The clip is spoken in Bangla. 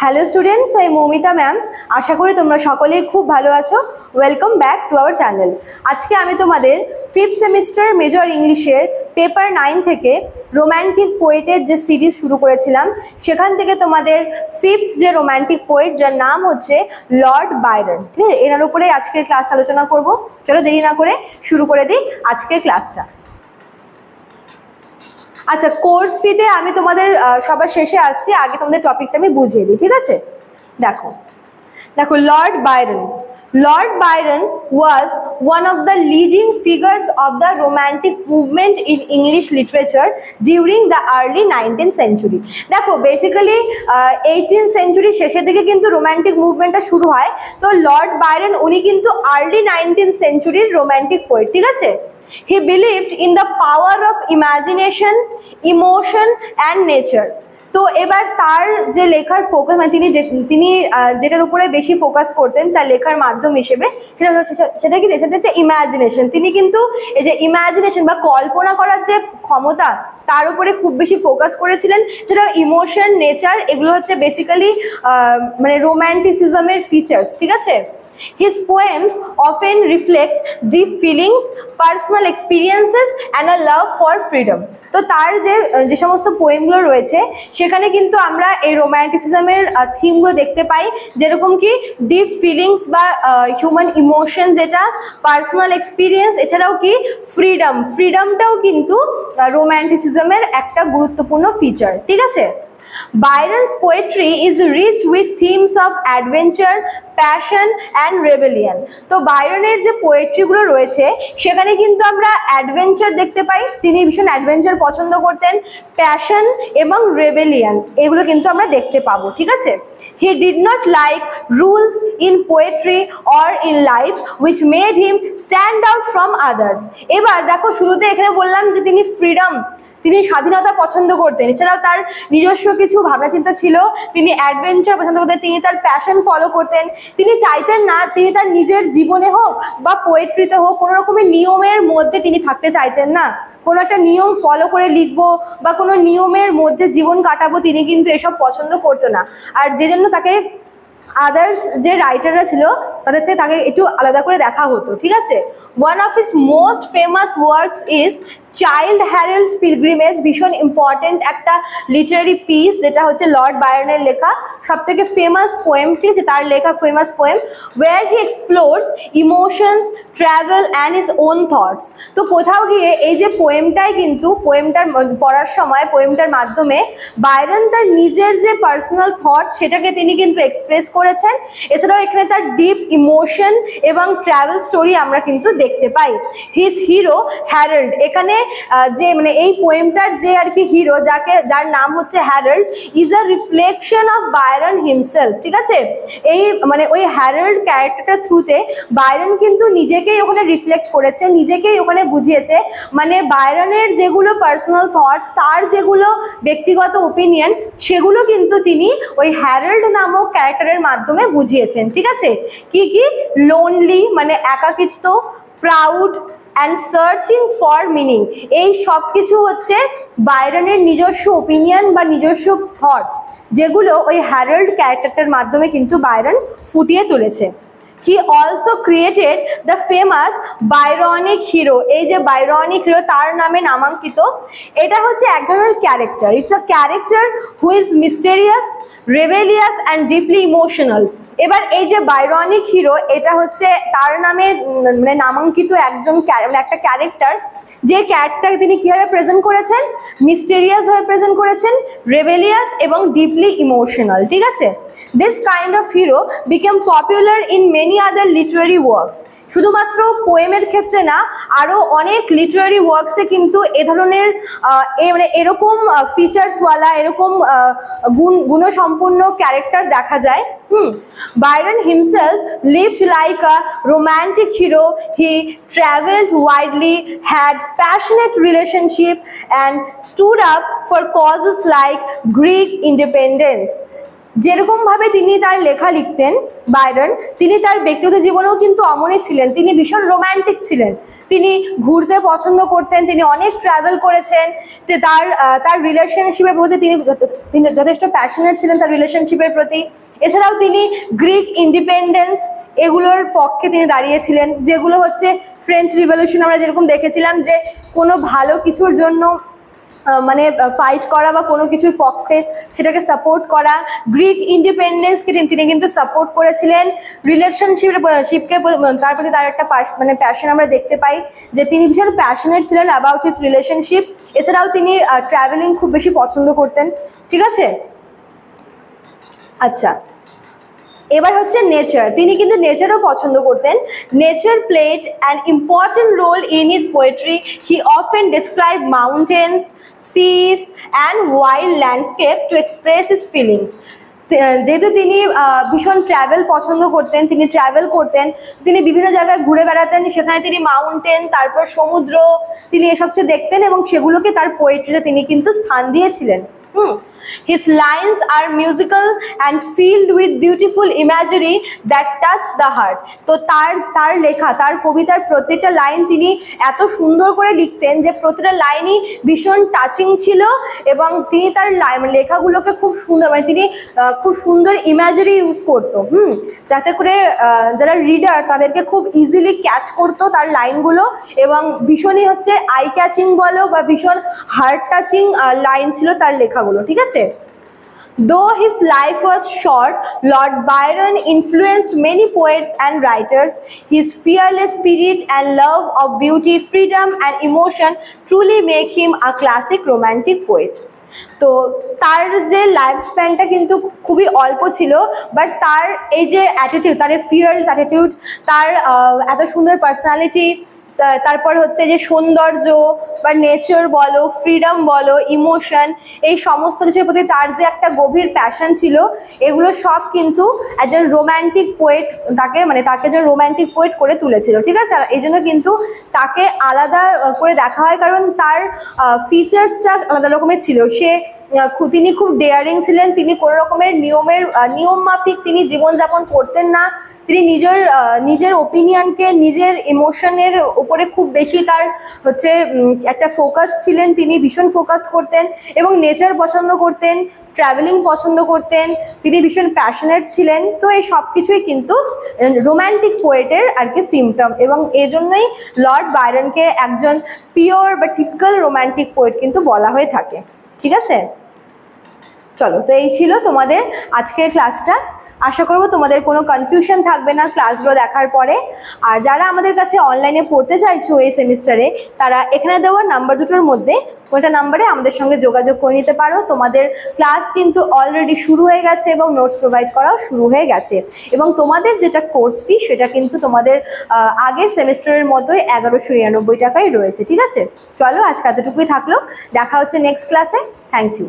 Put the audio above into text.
হ্যালো স্টুডেন্টস, আমি মৌমিতা ম্যাম। আশা করি তোমরা সকলেই খুব ভালো আছো। Welcome back to our channel. আজকে আমি তোমাদের ফিফথ সেমিস্টার মেজর ইংলিশের পেপার 9 থেকে রোম্যান্টিক পোয়েটের যে সিরিজ শুরু করেছিলাম, সেখান থেকে তোমাদের ফিফথ যে রোম্যান্টিক পোয়েট, যার নাম হচ্ছে লর্ড বায়রন, ঠিক আছে, এনার উপরে আজকের ক্লাসটা আলোচনা করব। চলো দেরি না করে শুরু করে দিই আজকের ক্লাসটা। আচ্ছা, কোর্স ফিতে আমি তোমাদের সবার শেষে আসছি, আগে তোমাদের টপিকটা আমি বুঝিয়ে দিই, ঠিক আছে। দেখো দেখো Lord Byron was one of the leading figures of the romantic movement in English literature during the early 19th century. দেখো বেসিক্যালি 18th সেঞ্চুরি শেষের দিকে কিন্তু রোম্যান্টিক মুভমেন্টটা শুরু হয়। তো লর্ড বায়রন উনি কিন্তু আর্লি 19th সেঞ্চুরির রোম্যান্টিক পোয়েট, ঠিক আছে। He believed in the power of imagination, emotion and nature. তো এবার তার যে লেখার ফোকাস, মানে তিনি যেটার উপরে বেশি ফোকাস করতেন তার লেখার মাধ্যম হিসেবে, সেটা হচ্ছে ইমাজিনেশন। তিনি কিন্তু এই যে ইমাজিনেশন বা কল্পনা করার যে ক্ষমতা, তার উপরে খুব বেশি ফোকাস করেছিলেন। সেটা ইমোশন, নেচার, এগুলো হচ্ছে বেসিক্যালি মানে রোম্যান্টিসিজমের ফিচার্স, ঠিক আছে। His poems often reflect deep feelings, personal experiences and a love for freedom. তো তার যে সমস্ত পোয়েমগুলো রয়েছে সেখানে কিন্তু আমরা এই রোম্যান্টিসিজমের থিমগুলো দেখতে পাই, যেরকম কি ডিপ ফিলিংস বা হিউম্যান ইমোশন, যেটা পার্সোনাল এক্সপিরিয়েন্স, এছাড়াও কি ফ্রিডমটাও কিন্তু রোম্যান্টিসিজমের একটা গুরুত্বপূর্ণ ফিচার, ঠিক আছে। Byron's poetry is rich with themes of adventure, passion and rebellion. তো বাইরনের যে পোয়েট্রিগুলো রয়েছে সেখানে কিন্তু আমরা অ্যাডভেঞ্চার দেখতে পাই, তিনি ভীষণ অ্যাডভেঞ্চার পছন্দ করতেন, প্যাশন এবং রেবেলিয়ন, এগুলো কিন্তু আমরা দেখতে পাবো, ঠিক আছে। He did not like rules in poetry or in life which made him stand out from others. এবার দেখো শুরুতে এখানে বললাম যে তিনি স্বাধীনতা পছন্দ করতেন, এছাড়াও তার নিজস্ব কিছু ভাবনা চিন্তা ছিল, তিনি অ্যাডভেঞ্চার পছন্দ করতেন, তিনি তার প্যাশন ফলো করতেন। তিনি চাইতেন না তিনি তার নিজের জীবনে হোক বা পোয়েট্রিতে হোক কোনো রকমের নিয়মের মধ্যে তিনি থাকতে চাইতেন না, কোনো একটা নিয়ম ফলো করে লিখবো বা কোনো নিয়মের মধ্যে জীবন কাটাবো, তিনি কিন্তু এসব পছন্দ করতো না। আর যে জন্য তাকে আদার্স যে রাইটাররা ছিল তাদের থেকে তাকে একটু আলাদা করে দেখা হতো, ঠিক আছে। One of his most famous works is Childe Harold's Pilgrimage, ভীষণ ইম্পর্টেন্ট একটা লিটারারি পিস, যেটা হচ্ছে লর্ড বায়রনের লেখা সব থেকে ফেমাস পোয়েম, ঠিক আছে, তার লেখা famous poem, where he explores emotions, travel and his own thoughts. তো কোথাও গিয়ে এই যে পোয়েমটাই কিন্তু পোয়েমটার পড়ার সময় পোয়েমটার মাধ্যমে বায়রন তার নিজের যে পার্সোনাল থট সেটাকে তিনি কিন্তু এক্সপ্রেস করেছেন। এছাড়াও এখানে তার ডিপ ইমোশন এবং ট্রাভেল স্টোরি আমরা কিন্তু দেখতে পাই। হিজ হিরো হ্যারল্ড, এখানে যে মানে এই পোয়েমটার যে আর কি হিরো, যার নাম হচ্ছে Harold, is a reflection of Byron himself, ঠিক আছে। এই মানে ওই হ্যারল্ড ক্যারেক্টারটার থ্রুতে বায়রন কিন্তু নিজেকেই ওখানে রিফ্লেক্ট করেছে, নিজেকেই ওখানে বুঝিয়েছে, মানে বায়রনের যেগুলো পার্সোনাল থটস, তার যেগুলো ব্যক্তিগত ওপিনিয়ন, সেগুলো কিন্তু তিনি ওই হ্যারল্ড নামক ক্যারেক্টারের মাধ্যমে বুঝিয়েছেন, ঠিক আছে। কি কি? লোনলি মানে একাকিত্ব, proud and searching for meaning, এই সব কিছু হচ্ছে বায়রনের নিজস্ব ওপিনিয়ন বা নিজস্ব থটস, যেগুলো ওই হ্যারল্ড ক্যারেক্টারটার মাধ্যমে কিন্তু বায়রন ফুটিয়ে তুলেছে। He also created the famous Byronic hero. এই যে Byronic hero তার নামে নামাঙ্কিত, এটা হচ্ছে এক ধরনের character. It's a character who is mysterious, rebellious and deeply emotional. এবার এই যে বাইরনিক হিরো, এটা হচ্ছে তার নামে মানে নামাঙ্কিত একটা ক্যারেক্টার, যে ক্যারেক্টার তিনি কীভাবে প্রেজেন্ট করেছেন, মিস্টেরিয়াস হয়ে প্রেজেন্ট করেছেন, রেবেলিয়াস এবং ডিপলি ইমোশনাল, ঠিক আছে। This kind of hero became popular in many other Literary works. শুধুমাত্র পোয়েমের ক্ষেত্রে না, আরও অনেক লিটারারি ওয়ার্কসে কিন্তু এ ধরনের মানে এরকম ফিচার্সওয়ালা, এরকম গুণসম্পন্ন ক্যারেক্টার দেখা যায়। Byron himself lived like a romantic hero. He traveled widely, had passionate relationship and stood up for causes like Greek independence. যেরকমভাবে তিনি তার লেখা লিখতেন বায়রন, তিনি তার ব্যক্তিগত জীবনেও কিন্তু অমনই ছিলেন। তিনি ভীষণ রোম্যান্টিক ছিলেন, তিনি ঘুরতে পছন্দ করতেন, তিনি অনেক ট্রাভেল করেছেন। তার রিলেশনশিপের প্রতি তিনি যথেষ্ট প্যাশনেট ছিলেন, তার রিলেশনশিপের প্রতি। এছাড়াও তিনি গ্রিক ইন্ডিপেন্ডেন্স এগুলোর পক্ষে তিনি দাঁড়িয়েছিলেন, যেগুলো হচ্ছে ফ্রেঞ্চ রিভলিউশন আমরা যেরকম দেখেছিলাম যে কোনো ভালো কিছুর জন্য মানে ফাইট করা বা কোনো কিছুর পক্ষে সেটাকে সাপোর্ট করা। গ্রিক ইন্ডিপেন্ডেন্সকে তিনি কিন্তু সাপোর্ট করেছিলেন। রিলেশনশিপকে তার প্রতি তার একটা মানে প্যাশন আমরা দেখতে পাই, যে তিনি ভীষণ প্যাশনেট ছিলেন অ্যাবাউট হিজ রিলেশনশিপ। এছাড়াও তিনি ট্রাভেলিং খুব বেশি পছন্দ করতেন। ঠিক আছে, আচ্ছা এবার হচ্ছে নেচার। তিনি কিন্তু নেচারও পছন্দ করতেন। Nature played an important role in his poetry. He often describe mountains, seas and wild landscape to express his feelings. যেহেতু তিনি ভীষণ ট্রাভেল পছন্দ করতেন, তিনি ট্রাভেল করতেন, তিনি বিভিন্ন জায়গায় ঘুরে বেড়াতেন, সেখানে তিনি মাউন্টেন, তারপর সমুদ্র, তিনি এসব কিছু দেখতেন এবং সেগুলোকে তার পোয়েট্রিতে তিনি কিন্তু স্থান দিয়েছিলেন। His lines are musical and filled with beautiful imagery that touch the heart. তো তার লেখা, তার কবিতার প্রত্যেকটা লাইন তিনি এত সুন্দর করে লিখতেন যে প্রত্যেকটা লাইনই ভীষণ টাচিং ছিল এবং তিনি তার লেখাগুলোকে খুব সুন্দর, মানে তিনি খুব সুন্দর ইমাজারি ইউজ করতো, যাতে করে যারা রিডার তাদেরকে খুব ইজিলি ক্যাচ করতো তার লাইনগুলো, এবং ভীষণই হচ্ছে আই ক্যাচিং বলো বা ভীষণ হার্ট টাচিং লাইন ছিল তার লেখাগুলো। ঠিক আছে, though his life was short, Lord Byron influenced many poets and writers. His fearless spirit and love of beauty, freedom and emotion truly make him a classic romantic poet. তো তার যে লাইফ স্প্যানটা কিন্তু খুবই অল্প ছিল, বাট তার এই যে অ্যাটিটিউড, তার ফিয়ারলেস অ্যাটিটিউড, তার এত সুন্দর পার্সোনালিটি, তারপর হচ্ছে যে সৌন্দর্য বা নেচার বলো, ফ্রিডম বলো, ইমোশন, এই সমস্ত কিছুর প্রতি তার যে একটা গভীর প্যাশন ছিল, এগুলো সব কিন্তু একজন রোম্যান্টিক পোয়েট তাকে একজন রোম্যান্টিক পোয়েট করে তুলেছিল। ঠিক আছে, আর এই জন্য কিন্তু তাকে আলাদা করে দেখা হয়, কারণ তার ফিচার্সটা আলাদা রকমের ছিল। তিনি খুব ডেয়ারিং ছিলেন, তিনি কোনো রকমের নিয়ম মাফিক তিনি জীবনযাপন করতেন না। তিনি নিজের ওপিনিয়নকে, নিজের ইমোশনের উপরে খুব বেশি তার হচ্ছে একটা ফোকাস ছিলেন, তিনি ভীষণ ফোকাসড করতেন এবং নেচার পছন্দ করতেন, ট্রাভেলিং পছন্দ করতেন, তিনি ভীষণ প্যাশনেট ছিলেন। তো এই সব কিছুই কিন্তু রোম্যান্টিক পোয়েটের আর কি সিমটম, এবং এই জন্যই লর্ড বায়রনকে একজন পিওর বা টিপিক্যাল রোম্যান্টিক পোয়েট কিন্তু বলা হয়ে থাকে। ঠিক আছে, চলো, তো এই ছিল তোমাদের আজকের ক্লাসটা। আশা করব তোমাদের কোনো কনফিউশন থাকবে না ক্লাসগুলো দেখার পরে। আর যারা আমাদের কাছে অনলাইনে পড়তে চাইছো এই সেমিস্টারে, তারা এখানে দেওয়া নাম্বার দুটোর মধ্যে কোনটা নাম্বারে আমাদের সঙ্গে যোগাযোগ করে নিতে পারো। তোমাদের ক্লাস কিন্তু অলরেডি শুরু হয়ে গেছে এবং নোটস প্রোভাইড করাও শুরু হয়ে গেছে, এবং তোমাদের যেটা কোর্স ফি সেটা কিন্তু তোমাদের আগের সেমিস্টারের মতোই 1199 টাকাই রয়েছে। ঠিক আছে, চলো আজকে এতটুকুই থাকলো, দেখা হচ্ছে নেক্সট ক্লাসে। Thank you.